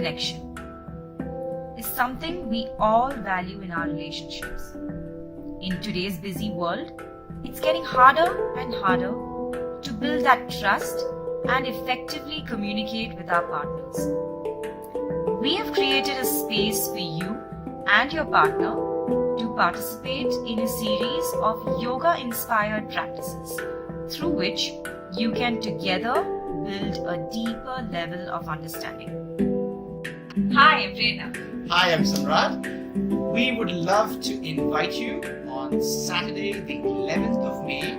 connection is something we all value in our relationships. In today's busy world, it's getting harder and harder to build that trust and effectively communicate with our partners. We have created a space for you and your partner to participate in a series of yoga-inspired practices through which you can together build a deeper level of understanding. Hi, I'm Prerna. Hi, I'm Samrat. We would love to invite you on Saturday, the 11th of May